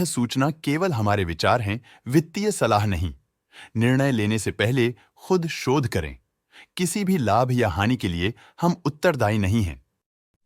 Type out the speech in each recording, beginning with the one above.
सूचना केवल हमारे विचार हैं, वित्तीय सलाह नहीं। निर्णय लेने से पहले खुद शोध करें। किसी भी लाभ या हानि के लिए हम उत्तरदायी नहीं हैं।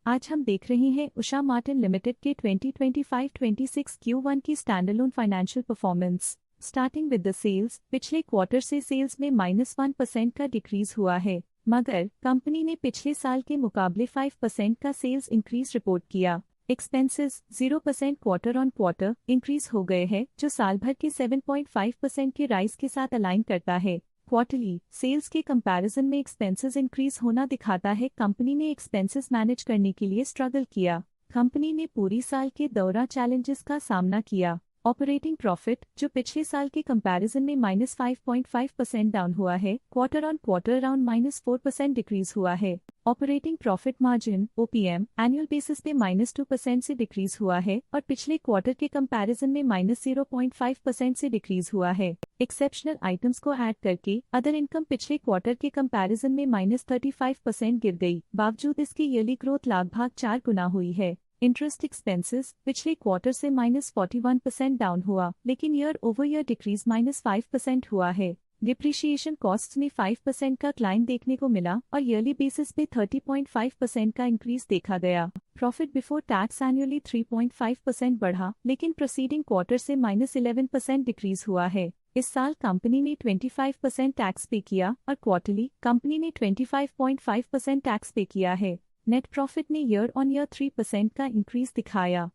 आज हम देख रहे हैं उषा मार्टिन लिमिटेड के 2025-26 Q1 की standalone financial performance. Starting with the sales, पिछले क्वार्टर से सेल्स में -1% का डिक्रीज हुआ है, मगर कंपनी ने पिछले साल के मुकाबले 5% का सेल्स इंक्रीज रिपोर्ट किया। Expenses 0% quarter on quarter increase हो गए हैं, जो साल भर के 7.5% के राइज के साथ अलाइन करता है। क्वार्टरली सेल्स के कंपैरिजन में एक्सपेंसेस इंक्रीज होना दिखाता है कंपनी ने एक्सपेंसेस मैनेज करने के लिए स्ट्रगल किया। कंपनी ने पूरी साल के दौरान चैलेंजेस का सामना किया। ऑपरेटिंग प्रॉफिट, जो पिछले साल के कंपैरिजन में -5.5% डाउन हुआ है, quarter on quarter around -4% decrease हुआ है। Operating profit margin OPM annual basis पे -2% से डिक्रीज हुआ है और पिछले क्वार्टर के कंपैरिजन में -0.5% से डिक्रीज हुआ है। एक्सेप्शनल आइटम्स को ऐड करके अदर इनकम पिछले क्वार्टर के कंपैरिजन में -35% गिर गई, बावजूद इसकी ईयरली ग्रोथ लगभग 4 गुना हुई है। इंटरेस्ट एक्सपेंसेस पिछले क्वार्टर से -41% डाउन हुआ, लेकिन ईयर ओवर ईयर डिक्रीज -5% हुआ है। डिप्रिशिएशन कॉस्ट्स में 5% का क्लाइम देखने को मिला और ईयरली बेसिस पे 30.5% का इंक्रीज देखा गया। प्रॉफिट बिफोर टैक्स एनुअली 3.5% बढ़ा, लेकिन प्रोसीडिंग क्वार्टर से -11% डिक्रीज हुआ है। इस साल कंपनी ने 25% टैक्स पे किया और क्वार्टरली कंपनी ने 25.5% टैक्स पे किया है। नेट प्रॉफिट ने ईयर ऑन ईयर 3% का इंक्रीज दिखाया,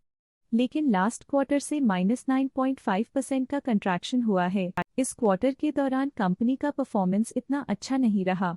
लेकिन लास्ट क्वार्टर से -9.5% का कंट्रैक्शन हुआ है। इस क्वार्टर के दौरान कंपनी का परफॉर्मेंस इतना अच्छा नहीं रहा।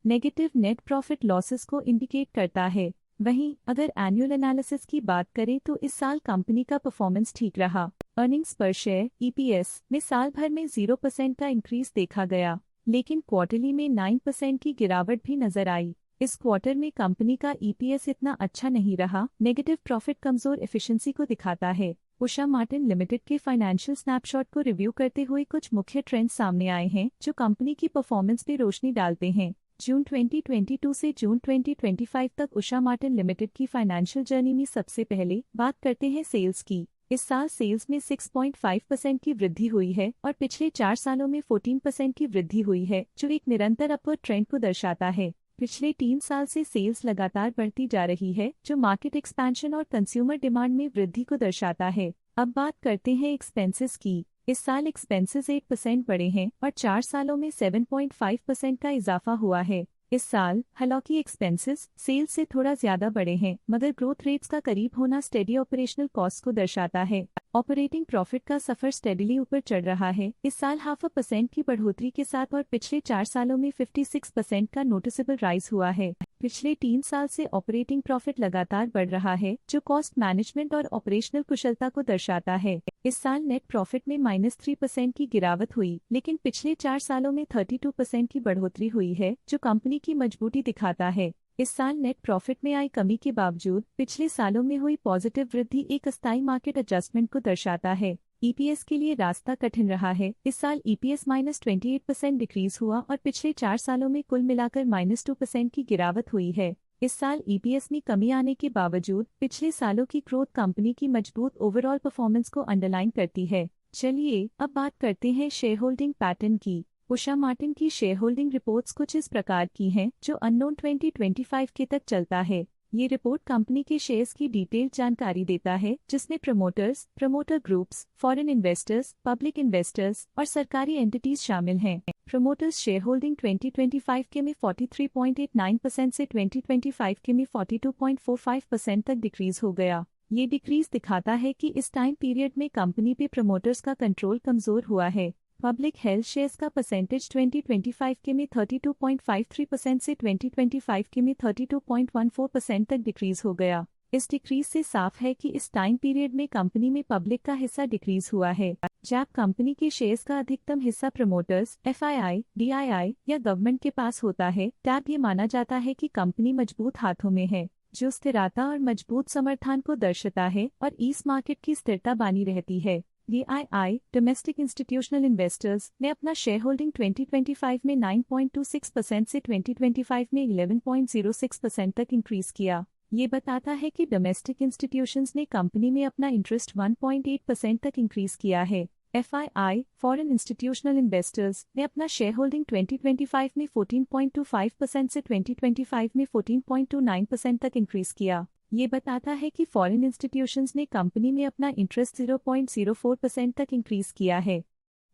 नेगेटिव नेट प्रॉफिट लॉसेस को इंडिकेट करता है। वहीं अगर एनुअल एनालिसिस की बात करें तो इस साल कंपनी का परफॉर्मेंस ठीक रहा। अर्निंग्स पर शेयर EPS में साल भर में 0% का इंक्रीज देखा गया, लेकिन क्वार्टरली में 9% की गिरावट भी नजर आई। इस क्वार्टर में कंपनी का EPS इतना अच्छा नहीं रहा। नेगेटिव प्रॉफिट कमजोर एफिशिएंसी को दिखाता है। उषा मार्टिन लिमिटेड के फाइनेंशियल स्नैपशॉट को रिव्यू करते हुए कुछ मुख्य ट्रेंड्स सामने आए हैं जो कंपनी की परफॉर्मेंस पे रोशनी डालते हैं। जून 2022 से जून 2025 तक उषा मार्टिन लिमिटेड की फाइनेंशियल जर्नी में सबसे पहले बात करते हैं सेल्स की। इस साल सेल्स में 6.5% की वृद्धि हुई है और पिछले 4 सालों में 14% की वृद्धि हुई है, जो एक निरंतर अपवर्ड ट्रेंड को दर्शाता है। पिछले 3 साल से सेल्स लगातार बढ़ती जा रही है, जो मार्केट एक्सपेंशन और कंज्यूमर डिमांड में वृद्धि को दर्शाता है। अब बात करते हैं एक्सपेंसेस की। इस साल एक्सपेंसेस 8% बढ़े हैं और 4 सालों में 7.5% का इजाफा हुआ है। इस साल हालांकि एक्सपेंसेस सेल्स से थोड़ा ज्यादा बढ़े हैं, मगर ग्रोथ रेट्स का करीब होना स्टेडी ऑपरेशनल कॉस्ट को दर्शाता है। ऑपरेटिंग प्रॉफिट का सफर स्टेडीली ऊपर चढ़ रहा है, इस साल 0.5% की बढ़ोतरी के साथ, और पिछले 4 सालों में 56% का नोटिसेबल राइज हुआ है। पिछले 3 साल से ऑपरेटिंग प्रॉफिट लगातार बढ़ रहा है, जो कॉस्ट मैनेजमेंट और ऑपरेशनल कुशलता को दर्शाता है। इस साल नेट प्रॉफिट में -3% की गिरावट हुई, लेकिन पिछले 4 सालों में 32% की बढ़ोतरी हुई है, जो कंपनी की मजबूती दिखाता है। इस साल नेट प्रॉफिट में आई कमी के बावजूद पिछले सालों में हुई पॉजिटिव वृद्धि एक अस्थायी मार्केट एडजस्टमेंट को दर्शाता है। EPS के लिए रास्ता कठिन रहा है। इस साल EPS -28% डिक्रीज हुआ और पिछले 4 सालों में कुल मिलाकर -2% की गिरावट हुई है। इस साल EPS में कमी आने के बावजूद पिछले सालों की ग्रोथ कंपनी की मजबूत ओवरऑल परफॉर्मेंस को अंडरलाइन करती है। चलिए अब बात करते हैं शेयर होल्डिंग पैटर्न की। उषा मार्टिन की शेयर होल्डिंग रिपोर्ट्स कुछ इस प्रकार की हैं, जो अननोन 2025 के तक चलता है। ये रिपोर्ट कंपनी के शेयर्स की डिटेल्ड जानकारी देता है, जिसमें promoters, promoter groups, foreign investors, public investors और सरकारी एंटिटीज शामिल हैं। प्रमोटर्स शेयर होल्डिंग 2025 के में 43.89% से 2025 के में 42.45% तक डिक्रीज हो गया। ये डिक्रीज दिखाता है कि इस टाइम पीरियड में कंपनी पे प्रमोटर्स का कंट्रोल कमजोर हुआ है। पब्लिक हेल्थ शेयर्स का परसेंटेज 2025 के में 32.53% से 2025 के में 32.14% तक डिक्रीज हो गया। इस डिक्रीज से साफ है कि इस टाइम पीरियड में कंपनी में पब्लिक का हिस्सा डिक्रीज हुआ है। जब कंपनी के शेयर्स का अधिकतम हिस्सा प्रमोटर्स, FII, DII या गवर्नमेंट के पास होता है, तब ये माना जाता है कि कंपनी मजबूत हाथों में है, जो स्थिरता और मजबूत समर्थन को दर्शाता है और इस मार्केट की स्थिरता बनी रहती है। DII डोमेस्टिक इंस्टीट्यूशनल इन्वेस्टर्स ने अपना शेयर होल्डिंग 2025 में 9.26% से 2025 में 11.06% तक इंक्रीज किया। ये बताता है कि डोमेस्टिक इंस्टीट्यूशंस ने कंपनी में अपना इंटरेस्ट 1.8% तक इंक्रीज किया है। FII, फॉरेन इंस्टीट्यूशनल इन्वेस्टर्स ने अपना शेयर होल्डिंग 2025 में 14.25% से 2025 में 14.29% तक इंक्रीज किया। ये बताता है कि फॉरेन इंस्टीट्यूशंस ने कंपनी में अपना इंटरेस्ट 0.04% तक इंक्रीज किया है।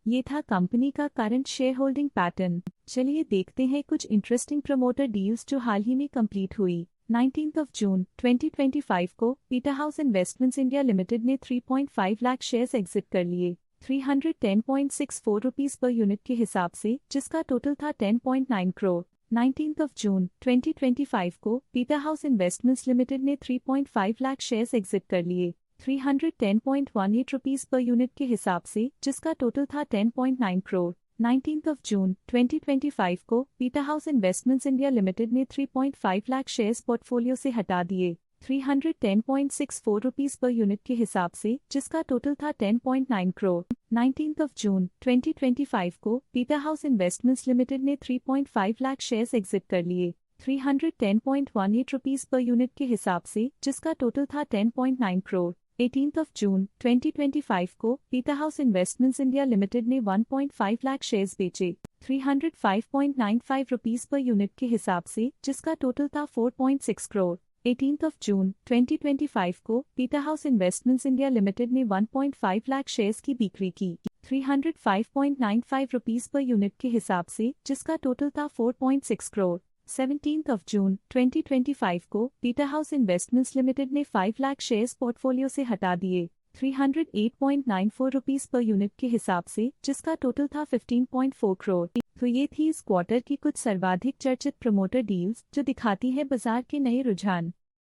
ये था कंपनी का करंट शेयर होल्डिंग पैटर्न। चलिए देखते हैं कुछ इंटरेस्टिंग प्रमोटर डील्स जो हाल ही में कंप्लीट हुई। 19 जून 2025 को Peter house investments India limited ने 3.5 लाख शेयर्स एग्जिट कर लिए 310.64 रुपीस पर यूनिट के हिसाब से, जिसका टोटल था 10.9 करोड़। 19 जून 2025 को पीटर हाउस इन्वेस्टमेंट्स लिमिटेड ने 3.5 लाख शेयर्स एग्जिट कर लिए 310.18 रुपीस पर यूनिट के हिसाब से, जिसका टोटल था 10.9 करोड़। 19 जून 2025 को Peter house investments India limited ने 3.5 लाख शेयर्स पोर्टफोलियो से हटा दिए 310.64 रुपीस पर यूनिट के हिसाब से, जिसका टोटल था 10.9 करोड़। 19 जून 2025 को पीटर हाउस इन्वेस्टमेंट्स लिमिटेड ने 3.5 लाख शेयर्स एग्जिट कर लिए 310.18 रुपीस पर यूनिट के हिसाब से, जिसका टोटल था 10.9 करोड़। 18 जून 2025 को Peter house investments India limited ने 1.5 लाख शेयर्स बेचे 305.95 रुपीस पर यूनिट के हिसाब से, जिसका टोटल था 4.6 करोड़। 18 जून 2025 को Peter house investments India limited ने 1.5 लाख शेयर्स की बिक्री की 305.95 रुपीस पर यूनिट के हिसाब से, जिसका टोटल था 4.6 करोड़। 17 जून 2025 को पीटर हाउस इन्वेस्टमेंट्स लिमिटेड ने 5 लाख शेयर्स पोर्टफोलियो से हटा दिए 308.94 रुपीस पर यूनिट के हिसाब से, जिसका टोटल था 15.4 करोड़। तो ये थी इस क्वार्टर की कुछ सर्वाधिक चर्चित प्रमोटर डील्स जो दिखाती है बाजार के नए रुझान।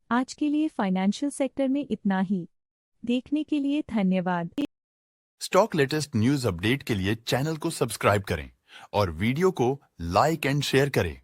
आज के लिए फाइनेंशियल सेक्टर में इतना ही। देखने के लिए धन्यवाद। स्टॉक लेटेस्ट न्यूज अपडेट के लिए चैनल को सब्सक्राइब करें और वीडियो को लाइक एंड शेयर करें।